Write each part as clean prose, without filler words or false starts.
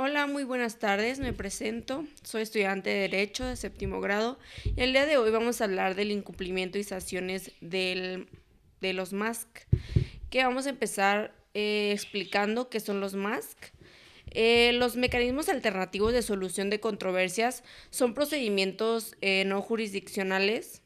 Hola, muy buenas tardes, me presento. Soy estudiante de Derecho de séptimo grado y el día de hoy vamos a hablar del incumplimiento y sanciones de los MASC, que vamos a empezar explicando qué son los MASC. Los mecanismos alternativos de solución de controversias son procedimientos no jurisdiccionales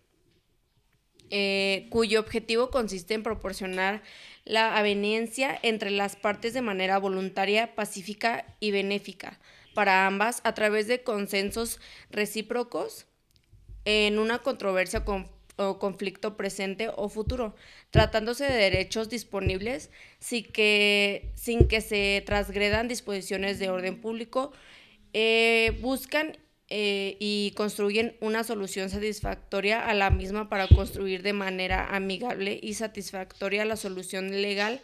cuyo objetivo consiste en proporcionar la aveniencia entre las partes de manera voluntaria, pacífica y benéfica para ambas a través de consensos recíprocos en una controversia o conflicto presente o futuro, tratándose de derechos disponibles sin que se transgredan disposiciones de orden público, buscan y construyen una solución satisfactoria a la misma para construir de manera amigable y satisfactoria la solución legal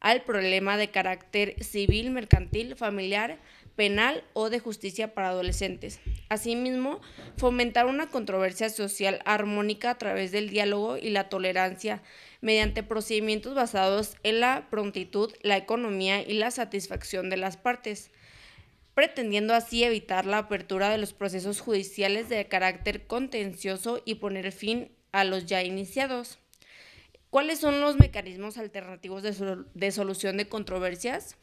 al problema de carácter civil, mercantil, familiar, penal o de justicia para adolescentes. Asimismo, fomentar una controversia social armónica a través del diálogo y la tolerancia mediante procedimientos basados en la prontitud, la economía y la satisfacción de las partes, pretendiendo así evitar la apertura de los procesos judiciales de carácter contencioso y poner fin a los ya iniciados. ¿Cuáles son los mecanismos alternativos de solución de controversias?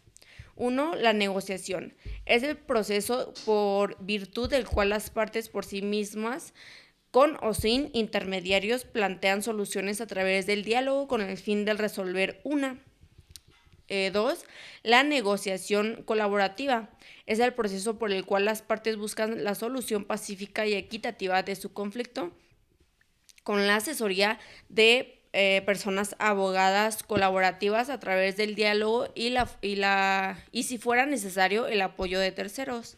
Uno, la negociación. Es el proceso por virtud del cual las partes por sí mismas, con o sin intermediarios, plantean soluciones a través del diálogo con el fin de resolver una. Dos, la negociación colaborativa. Es el proceso por el cual las partes buscan la solución pacífica y equitativa de su conflicto con la asesoría de personas abogadas colaborativas a través del diálogo y si fuera necesario el apoyo de terceros.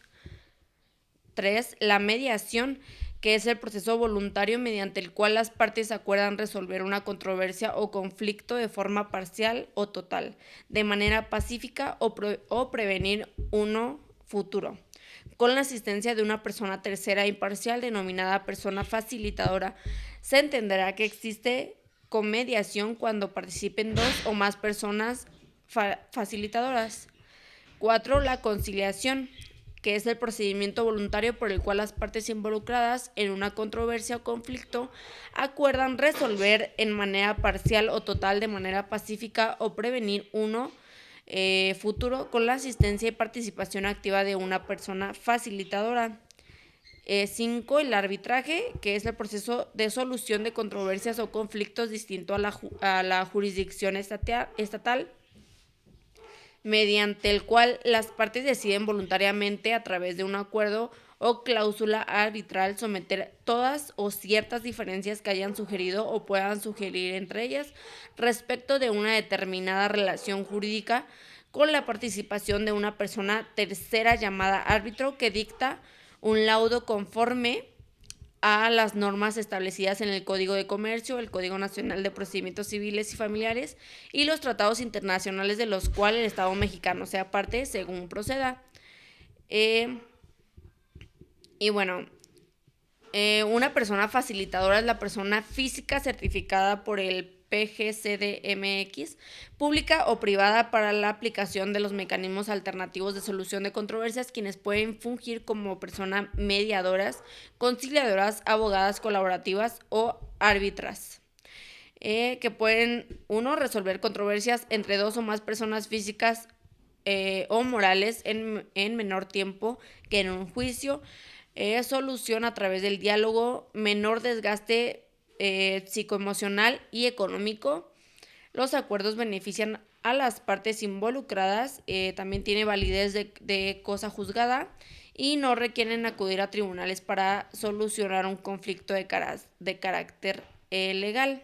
Tres, la mediación, que es el proceso voluntario mediante el cual las partes acuerdan resolver una controversia o conflicto de forma parcial o total, de manera pacífica o prevenir uno futuro, con la asistencia de una persona tercera imparcial denominada persona facilitadora. Se entenderá que existe comediación cuando participen dos o más personas facilitadoras. 4. La conciliación, que es el procedimiento voluntario por el cual las partes involucradas en una controversia o conflicto acuerdan resolver en manera parcial o total, de manera pacífica o prevenir uno futuro con la asistencia y participación activa de una persona facilitadora. 5. El arbitraje, que es el proceso de solución de controversias o conflictos distinto a la jurisdicción estatal, mediante el cual las partes deciden voluntariamente a través de un acuerdo o cláusula arbitral someter todas o ciertas diferencias que hayan sugerido o puedan sugerir entre ellas respecto de una determinada relación jurídica con la participación de una persona tercera llamada árbitro que dicta un laudo conforme a las normas establecidas en el Código de Comercio, el Código Nacional de Procedimientos Civiles y Familiares y los tratados internacionales de los cuales el Estado mexicano sea parte según proceda. Y bueno, una persona facilitadora es la persona física certificada por el PGCDMX, pública o privada para la aplicación de los mecanismos alternativos de solución de controversias, quienes pueden fungir como personas mediadoras, conciliadoras, abogadas colaborativas o árbitras. Que pueden, uno, resolver controversias entre dos o más personas físicas o morales en menor tiempo que en un juicio. Solución a través del diálogo, menor desgaste psicoemocional y económico. Los acuerdos benefician a las partes involucradas, también tiene validez de cosa juzgada y no requieren acudir a tribunales para solucionar un conflicto de carácter legal.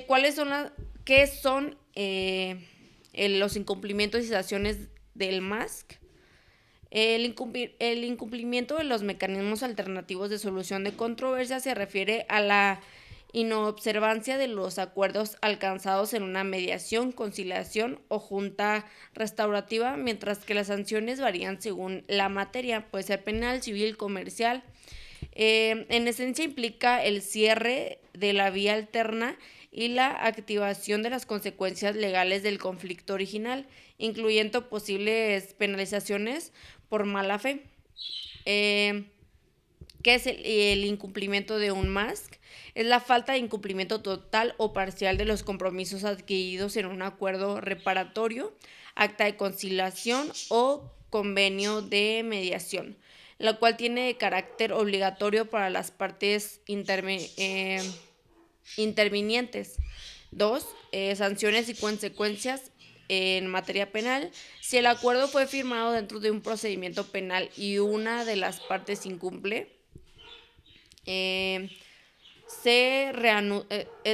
¿Cuáles son qué son los incumplimientos y sanciones del MASC? El incumplimiento de los mecanismos alternativos de solución de controversias se refiere a la inobservancia de los acuerdos alcanzados en una mediación, conciliación o junta restaurativa, mientras que las sanciones varían según la materia, puede ser penal, civil, comercial. En esencia implica el cierre de la vía alterna y la activación de las consecuencias legales del conflicto original, incluyendo posibles penalizaciones por mala fe. ¿Qué es el incumplimiento de un MASC? Es la falta de incumplimiento total o parcial de los compromisos adquiridos en un acuerdo reparatorio, acta de conciliación o convenio de mediación, la cual tiene carácter obligatorio para las partes intervinientes. 2. Sanciones y consecuencias en materia penal. Si el acuerdo fue firmado dentro de un procedimiento penal y una de las partes incumple, es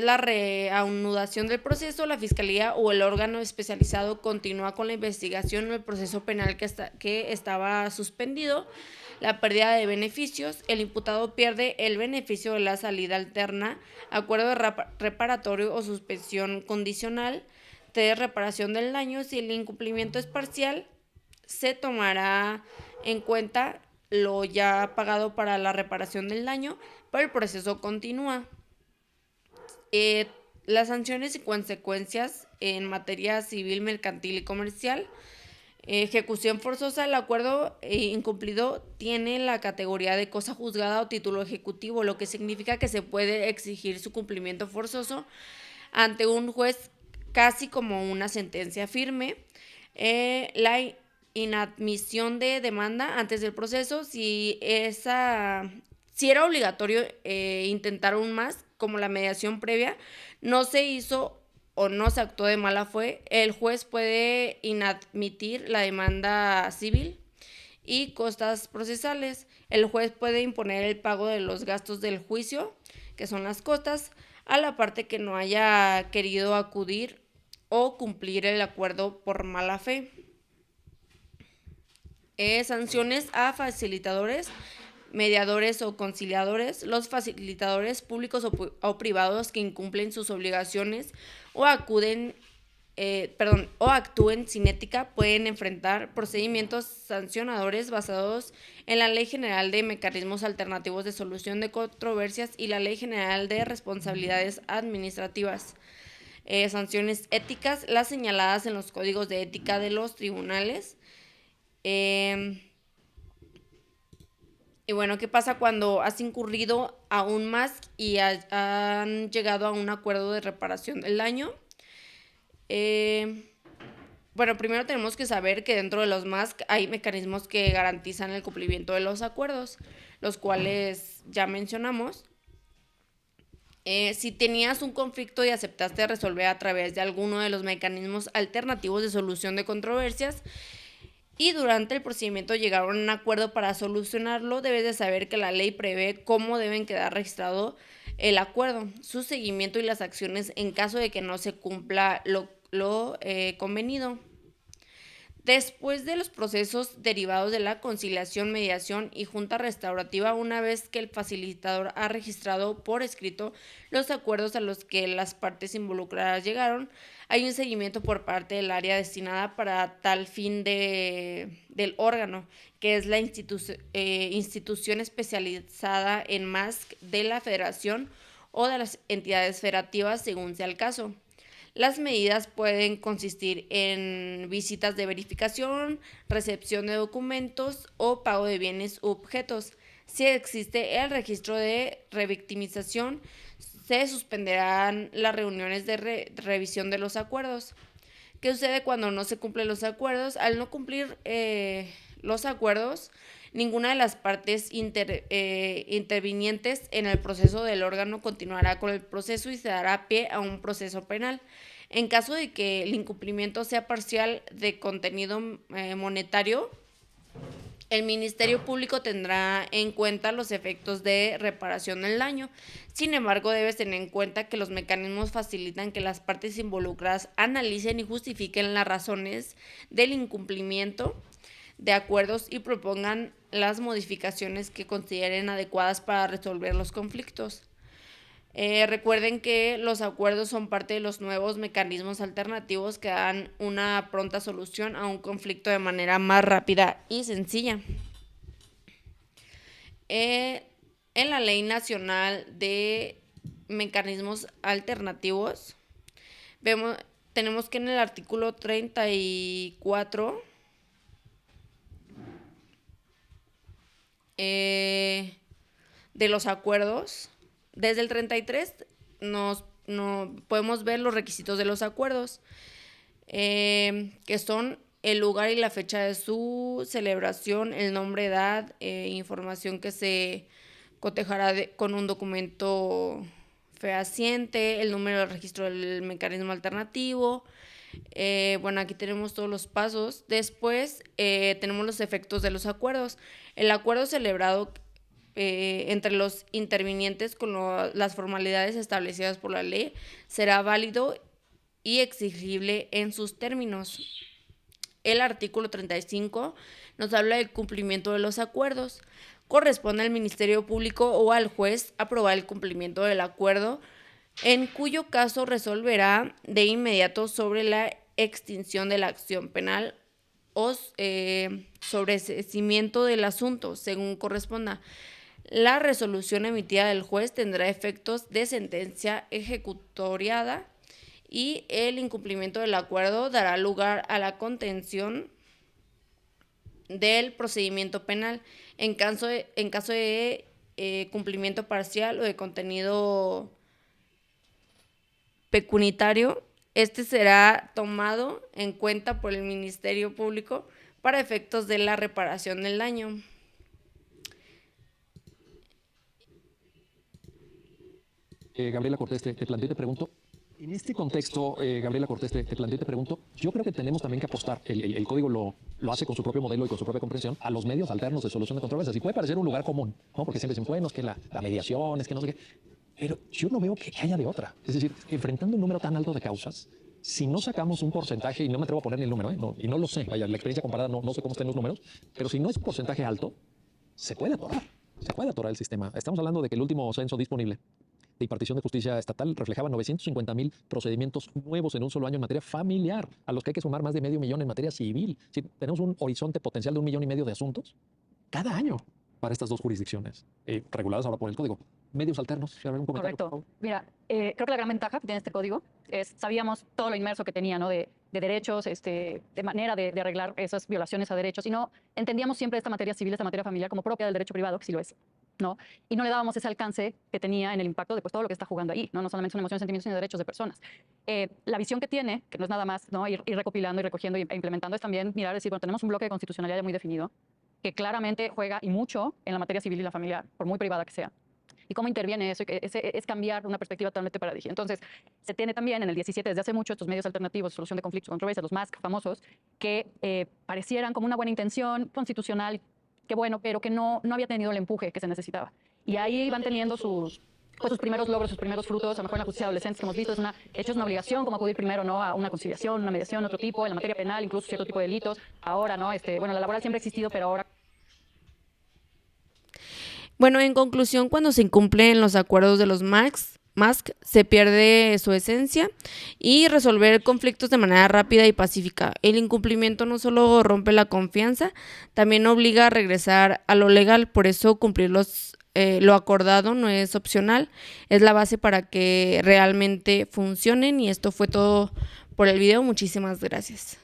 la reanudación del proceso. La fiscalía o el órgano especializado continúa con la investigación o el proceso penal que estaba suspendido. La pérdida de beneficios. El imputado pierde el beneficio de la salida alterna, acuerdo reparatorio o suspensión condicional. 3. Reparación del daño. Si el incumplimiento es parcial, se tomará en cuenta lo ya pagado para la reparación del daño, pero el proceso continúa. Las sanciones y consecuencias en materia civil, mercantil y comercial. Ejecución forzosa. El acuerdo incumplido tiene la categoría de cosa juzgada o título ejecutivo, lo que significa que se puede exigir su cumplimiento forzoso ante un juez casi como una sentencia firme. La inadmisión de demanda antes del proceso. Si era obligatorio intentar un más, como la mediación previa, no se hizo o no se actuó de mala fe, el juez puede inadmitir la demanda civil y costas procesales. El juez puede imponer el pago de los gastos del juicio, que son las costas, a la parte que no haya querido acudir o cumplir el acuerdo por mala fe. Sanciones a facilitadores, mediadores o conciliadores. Los facilitadores públicos o privados que incumplen sus obligaciones o actúen sin ética pueden enfrentar procedimientos sancionadores basados en la Ley General de Mecanismos Alternativos de Solución de Controversias y la Ley General de Responsabilidades Administrativas. Sanciones éticas, las señaladas en los códigos de ética de los tribunales. Y bueno, ¿qué pasa cuando has incurrido aún más y han llegado a un acuerdo de reparación del daño? Bueno, primero tenemos que saber que dentro de los MASC hay mecanismos que garantizan el cumplimiento de los acuerdos, los cuales ya mencionamos. Si tenías un conflicto y aceptaste resolver a través de alguno de los mecanismos alternativos de solución de controversias, y durante el procedimiento llegaron a un acuerdo para solucionarlo, debes de saber que la ley prevé cómo deben quedar registrado el acuerdo, su seguimiento y las acciones en caso de que no se cumpla lo convenido. Después de los procesos derivados de la conciliación, mediación y junta restaurativa, una vez que el facilitador ha registrado por escrito los acuerdos a los que las partes involucradas llegaron, hay un seguimiento por parte del área destinada para tal fin del órgano, que es la institución especializada en MASC de la federación o de las entidades federativas, según sea el caso. Las medidas pueden consistir en visitas de verificación, recepción de documentos o pago de bienes u objetos. Si existe el registro de revictimización, se suspenderán las reuniones de revisión de los acuerdos. ¿Qué sucede cuando no se cumplen los acuerdos? Al no cumplir los acuerdos, ninguna de las partes intervinientes en el proceso del órgano continuará con el proceso y se dará pie a un proceso penal. En caso de que el incumplimiento sea parcial de contenido monetario, el Ministerio Público tendrá en cuenta los efectos de reparación del daño. Sin embargo, debes tener en cuenta que los mecanismos facilitan que las partes involucradas analicen y justifiquen las razones del incumplimiento de acuerdos y propongan las modificaciones que consideren adecuadas para resolver los conflictos. Recuerden que los acuerdos son parte de los nuevos mecanismos alternativos que dan una pronta solución a un conflicto de manera más rápida y sencilla. En la Ley Nacional de mecanismos alternativos. Tenemos que en el artículo 34 de los acuerdos, desde el 33 podemos ver los requisitos de los acuerdos, que son el lugar y la fecha de su celebración, el nombre, edad, información que se cotejará con un documento fehaciente, el número de registro del mecanismo alternativo. Bueno, aquí tenemos todos los pasos. Después tenemos los efectos de los acuerdos. El acuerdo celebrado entre los intervinientes con las formalidades establecidas por la ley será válido y exigible en sus términos. El artículo 35 nos habla del cumplimiento de los acuerdos. Corresponde al Ministerio Público o al juez aprobar el cumplimiento del acuerdo, en cuyo caso resolverá de inmediato sobre la extinción de la acción penal o sobreseimiento del asunto, según corresponda. La resolución emitida del juez tendrá efectos de sentencia ejecutoriada y el incumplimiento del acuerdo dará lugar a la contención del procedimiento penal. En caso de cumplimiento parcial o de contenido pecuniario, este será tomado en cuenta por el Ministerio Público para efectos de la reparación del daño. Gabriela Cortés, te planteo y te pregunto, en este contexto, Gabriela Cortés, te planteo y te pregunto, yo creo que tenemos también que apostar, el código lo hace con su propio modelo y con su propia comprensión, a los medios alternos de solución de controversias. Y puede parecer un lugar común, ¿no? Porque siempre dicen, bueno, es que la mediación, es que no sé qué, pero yo no veo que haya de otra. Es decir, enfrentando un número tan alto de causas, si no sacamos un porcentaje, y no me atrevo a poner ni el número, y no lo sé, vaya, la experiencia comparada no sé cómo estén los números, pero si no es un porcentaje alto, se puede atorar el sistema. Estamos hablando de que el último censo disponible de impartición de justicia estatal reflejaba 950,000 procedimientos nuevos en un solo año en materia familiar, a los que hay que sumar más de 500,000 en materia civil. Si tenemos un horizonte potencial de 1,5 millones de asuntos cada año para estas dos jurisdicciones, reguladas ahora por el código. Medios alternos, un comentario. Correcto. Mira, creo que la gran ventaja que tiene este código es, sabíamos todo lo inmerso que tenía, ¿no? De derechos, de manera de arreglar esas violaciones a derechos, y no entendíamos siempre esta materia civil, esta materia familiar como propia del derecho privado, que sí lo es, ¿no? Y no le dábamos ese alcance que tenía en el impacto de pues, todo lo que está jugando ahí, ¿no? No solamente son emociones, sentimientos, sino derechos de personas. La visión que tiene, que no es nada más, ¿no? ir recopilando y recogiendo e implementando, es también mirar, decir, bueno, tenemos un bloque de constitucionalidad ya muy definido, que claramente juega y mucho en la materia civil y la familiar, por muy privada que sea. ¿Y cómo interviene eso? Es cambiar una perspectiva totalmente paradigmática. Entonces, se tiene también en el 17, desde hace mucho, estos medios alternativos de solución de conflictos, controversias, los más famosos, que parecieran como una buena intención constitucional, que bueno, pero que no había tenido el empuje que se necesitaba. Y ahí van teniendo sus primeros logros, sus primeros frutos. A lo mejor en la justicia de adolescentes que hemos visto, es una obligación como acudir primero, ¿no? A una conciliación, una mediación, otro tipo, en la materia penal, incluso cierto tipo de delitos. Ahora, ¿no? Bueno, la laboral siempre ha existido, pero ahora... Bueno, en conclusión, cuando se incumplen los acuerdos de los MASC, se pierde su esencia y resolver conflictos de manera rápida y pacífica. El incumplimiento no solo rompe la confianza, también obliga a regresar a lo legal. Por eso cumplir lo acordado no es opcional, es la base para que realmente funcionen. Y esto fue todo por el video. Muchísimas gracias.